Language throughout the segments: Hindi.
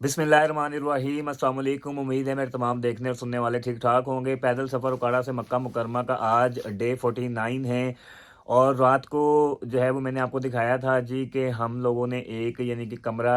बिस्मिल्लाहिर्रहमानिर्रहीम। अस्सलाम वालेकुम। उम्मीद है मेरे तमाम देखने और सुनने वाले ठीक ठाक होंगे। पैदल सफ़र उकाड़ा से मक्का मुकरमा का आज डे 49 है और रात को जो है वो मैंने आपको दिखाया था जी कि हम लोगों ने एक यानी कि कमरा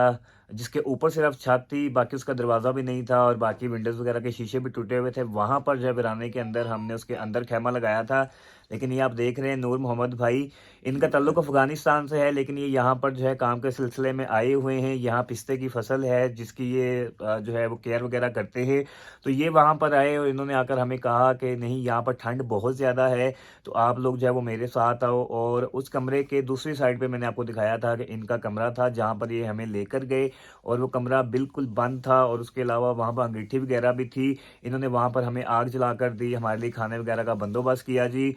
जिसके ऊपर सिर्फ छत थी, बाकी उसका दरवाज़ा भी नहीं था और बाकी विंडोज़ वगैरह के शीशे भी टूटे हुए थे, वहाँ पर जो है वीराने के अंदर हमने उसके अंदर खैमा लगाया था। लेकिन ये आप देख रहे हैं नूर मोहम्मद भाई, इनका ताल्लुक़ अफ़गानिस्तान से है लेकिन ये यहाँ पर जो है काम के सिलसिले में आए हुए हैं। यहाँ पिस्ते की फसल है जिसकी ये जो है वो केयर वगैरह करते हैं। तो ये वहाँ पर आए और इन्होंने आकर हमें कहा कि नहीं यहाँ पर ठंड बहुत ज़्यादा है तो आप लोग जो है वो मेरे साथ आओ। और उस कमरे के दूसरी साइड पे मैंने आपको दिखाया था कि इनका कमरा था जहाँ पर ये हमें लेकर गए और वो कमरा बिल्कुल बंद था और उसके अलावा वहाँ पर अंगीठी वगैरह भी थी। इन्होंने वहाँ पर हमें आग जला कर दी, हमारे लिए खाने वगैरह का बंदोबस्त किया जी।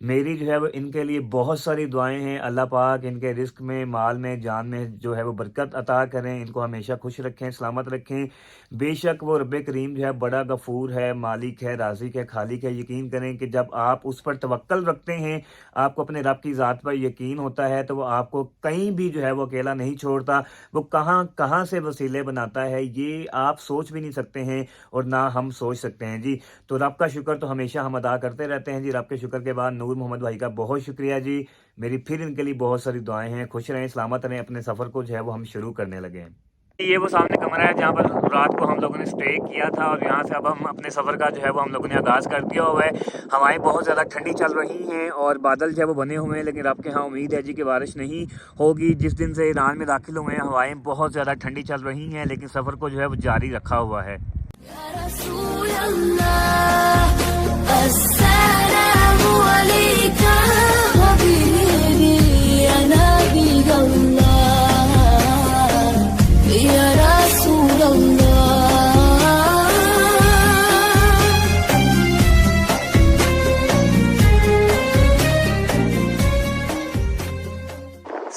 मेरी जो है वो इनके लिए बहुत सारी दुआएं हैं। अल्लाह पाक इनके रिस्क में, माल में, जान में जो है वो बरकत अता करें, इनको हमेशा खुश रखें, सलामत रखें। बेशक वो रब्बे करीम जो है बड़ा गफूर है, मालिक है, राज़िक है, खालिक है। यकीन करें कि जब आप उस पर तवक्कल रखते हैं, आपको अपने रब की ज़ात पर यकीन होता है तो वो आपको कहीं भी जो है वो अकेला नहीं छोड़ता। वो कहाँ कहाँ से वसीले बनाता है ये आप सोच भी नहीं सकते हैं और ना हम सोच सकते हैं जी। तो रब का शुक्र तो हमेशा हम अदा करते रहते हैं जी। रब के शुक्र के बाद नूर मोहम्मद भाई का बहुत शुक्रिया जी। मेरी फिर इनके लिए बहुत सारी दुआएं हैं। खुश रहें, सलामत रहें। अपने सफ़र को जो है वो हम शुरू करने लगे हैं। ये वो सामने कमरा है जहाँ पर रात को हम लोगों ने स्टे किया था और यहाँ से अब हम अपने सफ़र का जो है वो हम लोगों ने आगाज़ कर दिया हुआ है। हवाएं बहुत ज़्यादा ठंडी चल रही हैं और बादल जो है वो बने हुए हैं, लेकिन आपके यहाँ उम्मीद है जी कि बारिश नहीं होगी। जिस दिन से ईरान में दाखिल हुए हैं हवाएं बहुत ज़्यादा ठंडी चल रही हैं, लेकिन सफ़र को जो है वो जारी रखा हुआ है।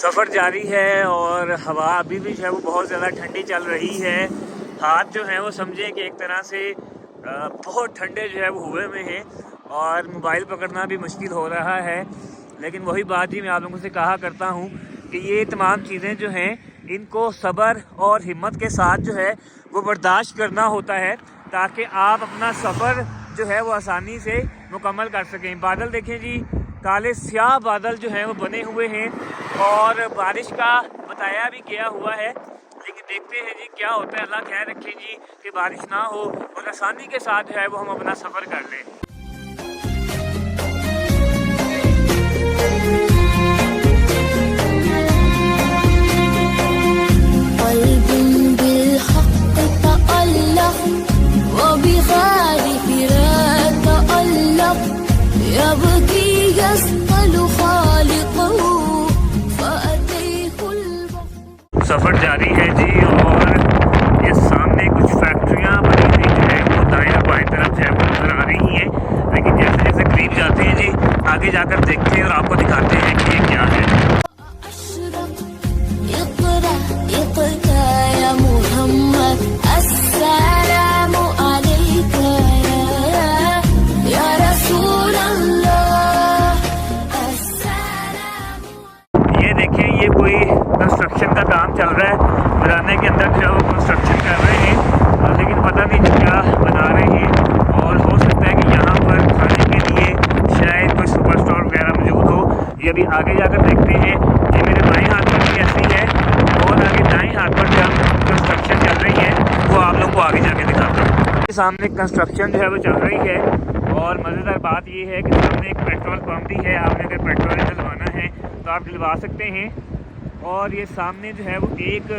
सफ़र जारी है और हवा अभी भी जो है वो बहुत ज़्यादा ठंडी चल रही है। हाथ जो है वो समझे कि एक तरह से बहुत ठंडे जो है वो हुए में हैं और मोबाइल पकड़ना भी मुश्किल हो रहा है। लेकिन वही बात ही मैं आप लोगों से कहा करता हूँ कि ये तमाम चीज़ें जो हैं इनको सब्र और हिम्मत के साथ जो है वो बर्दाश्त करना होता है ताकि आप अपना सफ़र जो है वो आसानी से मुकम्मल कर सकें। बादल देखें जी, काले स्याह बादल जो हैं वो बने हुए हैं और बारिश का बताया भी गया हुआ है, लेकिन देखते हैं जी क्या होता है। अल्लाह खैर रखे जी कि बारिश ना हो और आसानी के साथ जो है वो हम अपना सफ़र कर लें। सफ़र जारी है जी और ये सामने कुछ फैक्ट्रियाँ बनी हुई जो है वो दाएं और बाएं तरफ जो है वो नज़र आ रही हैं, लेकिन जैसे जैसे करीब जाते हैं जी आगे जाकर देखते हैं और आपको दिखाते हैं कि ये क्या है। ये देखें, ये कोई कंस्ट्रक्शन का काम चल रहा है। वीराने के अंदर जो है वो कंस्ट्रक्शन कर रहे हैं लेकिन पता नहीं क्या बना रहे हैं और हो सकता है कि यहाँ पर खाने के लिए शायद कोई सुपर स्टोर वगैरह मौजूद हो। ये अभी आगे जाकर देखते हैं। ये मेरे बाएं हाथ पर भी ऐसी है और आगे दाएं हाथ पर जब कंस्ट्रक्शन चल रही है वो आप लोग को आगे जाके दिखाता हूँ। सामने कंस्ट्रक्शन जो है वो चल रही है और मज़ेदार बात ये है कि सामने एक पेट्रोल पंप भी है। आपने अगर पेट्रोल डलवाना है तो आप डलवा सकते हैं। और ये सामने जो है वो एक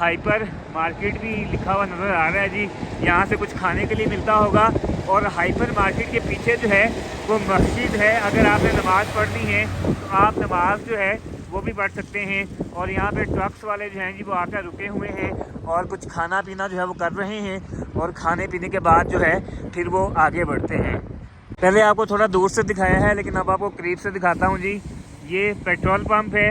हाइपर मार्केट भी लिखा हुआ नज़र आ रहा है जी। यहाँ से कुछ खाने के लिए मिलता होगा। और हाइपर मार्केट के पीछे जो है वो मस्जिद है। अगर आपने नमाज़ पढ़नी है तो आप नमाज जो है वो भी पढ़ सकते हैं। और यहाँ पे ट्रक्स वाले जो हैं जी वो आकर रुके हुए हैं और कुछ खाना पीना जो है वो कर रहे हैं। और खाने पीने के बाद जो है फिर वो आगे बढ़ते हैं। पहले आपको थोड़ा दूर से दिखाया है, लेकिन अब आपको करीब से दिखाता हूँ जी। ये पेट्रोल पंप है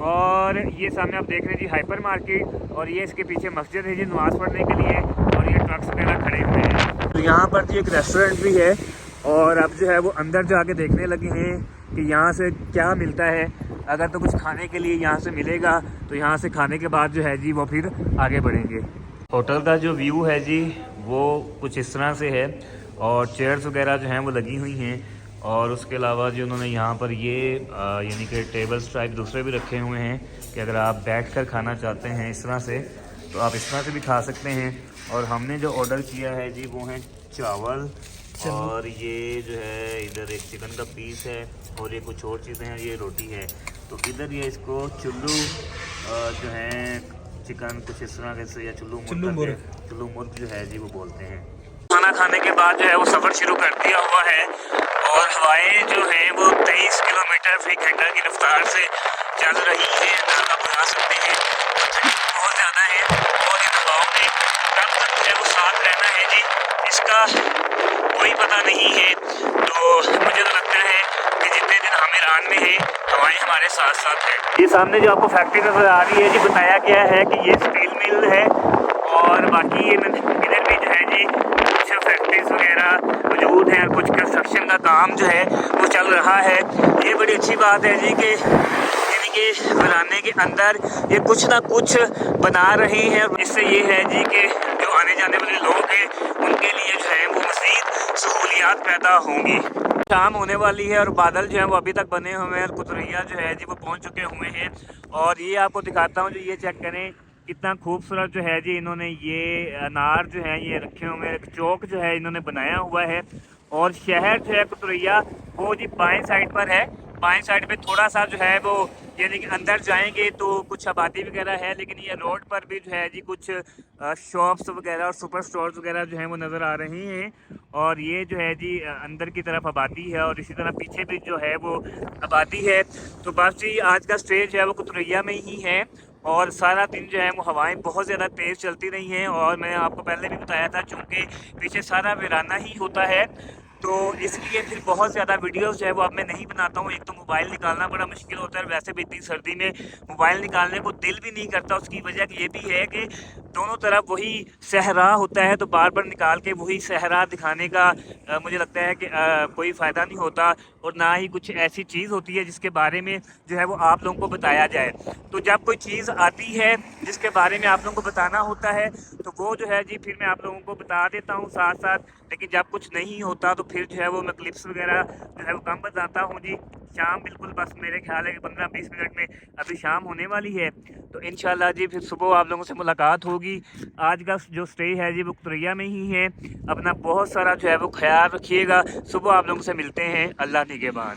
और ये सामने आप देख रहे हैं जी हाइपर मार्केट, और ये इसके पीछे मस्जिद है जी नमाज़ पढ़ने के लिए, और ये ट्रक्स वगैरह खड़े हुए हैं। तो यहाँ पर जी एक रेस्टोरेंट भी है, और अब जो है वो अंदर जाके देखने लगे हैं कि यहाँ से क्या मिलता है। अगर तो कुछ खाने के लिए यहाँ से मिलेगा तो यहाँ से खाने के बाद जो है जी वो फिर आगे बढ़ेंगे। होटल का जो व्यू है जी वो कुछ इस तरह से है, और चेयर्स वगैरह जो हैं वो लगी हुई हैं। और उसके अलावा जो उन्होंने यहाँ पर ये यानी कि टेबल्स टाइप दूसरे भी रखे हुए हैं कि अगर आप बैठकर खाना चाहते हैं इस तरह से तो आप इस तरह से भी खा सकते हैं। और हमने जो ऑर्डर किया है जी वो है चावल, और ये जो है इधर एक चिकन का पीस है, और ये कुछ और चीज़ें हैं, ये रोटी है। तो इधर ये इसको चुल्लू जो है चिकन कुछ इस तरह से, या चुल्लू मुर्ग जो है जी वो बोलते हैं। खाना खाने के बाद जो है वो सफ़र शुरू कर दिया हुआ है, और हवाएं जो हैं वो 23 किलोमीटर फी घंटा की रफ्तार से चल रही है। आप बता सकते हैं बहुत ज़्यादा है, और इन हवाओं में कब तक जो है वो साथ रहना है जी इसका कोई पता नहीं है। तो मुझे तो लगता है कि जितने दिन हम ईरान में हैं हवाएं हमारे साथ साथ है। ये सामने जो आपको फैक्ट्री नजर आ रही है जी, बताया गया है कि ये स्टील मिल है, और बाकी इधर भी जो है जी कुछ फैक्ट्रीज वगैरह मौजूद हैं, और कुछ कंस्ट्रक्शन का काम जो है वो चल रहा है। ये बड़ी अच्छी बात है जी कि यानी कि बनाने के अंदर ये कुछ ना कुछ बना रहे हैं। इससे ये है जी कि जो आने जाने वाले लोग हैं उनके लिए जो है वो मज़ीद सहूलियात पैदा होंगी। शाम होने वाली है और बादल जो है वो अभी तक बने हुए हैं, और कुतरैया जो है जी वो पहुंच चुके हुए हैं। और ये आपको दिखाता हूँ जी, ये चेक करें कितना खूबसूरत जो है जी इन्होंने ये अनार जो है ये रखे हुए हैं। एक चौक जो है इन्होंने बनाया हुआ है, और शहर जो है कुतरैया वो जी बाएं साइड पर है। बाएं साइड पे थोड़ा सा जो है वो यानी कि अंदर जाएंगे तो कुछ आबादी वगैरह है, लेकिन ये रोड पर भी जो है जी कुछ शॉप्स वगैरह और सुपर स्टोर्स वगैरह जो हैं वो नज़र आ रही हैं। और ये जो है जी अंदर की तरफ आबादी है, और इसी तरह पीछे भी जो है वो आबादी है। तो बस जी आज का स्टे जो है वो कुतरैया में ही है, और सारा दिन जो है वो हवाएं बहुत ज़्यादा तेज़ चलती रही हैं। और मैंने आपको पहले भी बताया था चूँकि पीछे सारा वीराना ही होता है, तो इसलिए फिर बहुत ज़्यादा वीडियोस जो है वो अब मैं नहीं बनाता हूँ। एक तो मोबाइल निकालना बड़ा मुश्किल होता है, वैसे भी इतनी सर्दी में मोबाइल निकालने को दिल भी नहीं करता। उसकी वजह ये भी है कि दोनों तरफ वही सहरा होता है, तो बार बार निकाल के वही सहरा दिखाने का मुझे लगता है कि कोई फ़ायदा नहीं होता, और ना ही कुछ ऐसी चीज़ होती है जिसके बारे में जो है वो आप लोगों को बताया जाए। तो जब कोई चीज़ आती है जिसके बारे में आप लोगों को बताना होता है तो वो जो है जी फिर मैं आप लोगों को बता देता हूँ साथ साथ, लेकिन जब कुछ नहीं होता तो फिर जो है वो मैं क्लिप्स वगैरह जो है वो कम बताता हूँ जी। शाम बिल्कुल बस मेरे ख्याल है कि 15-20 मिनट में अभी शाम होने वाली है, तो इंशाल्लाह जी फिर सुबह आप लोगों से मुलाकात होगी। आज का जो स्टे है जी वो कुतरैया में ही है। अपना बहुत सारा जो है वो ख्याल रखिएगा। सुबह आप लोगों से मिलते हैं। अल्लाह निगहबान।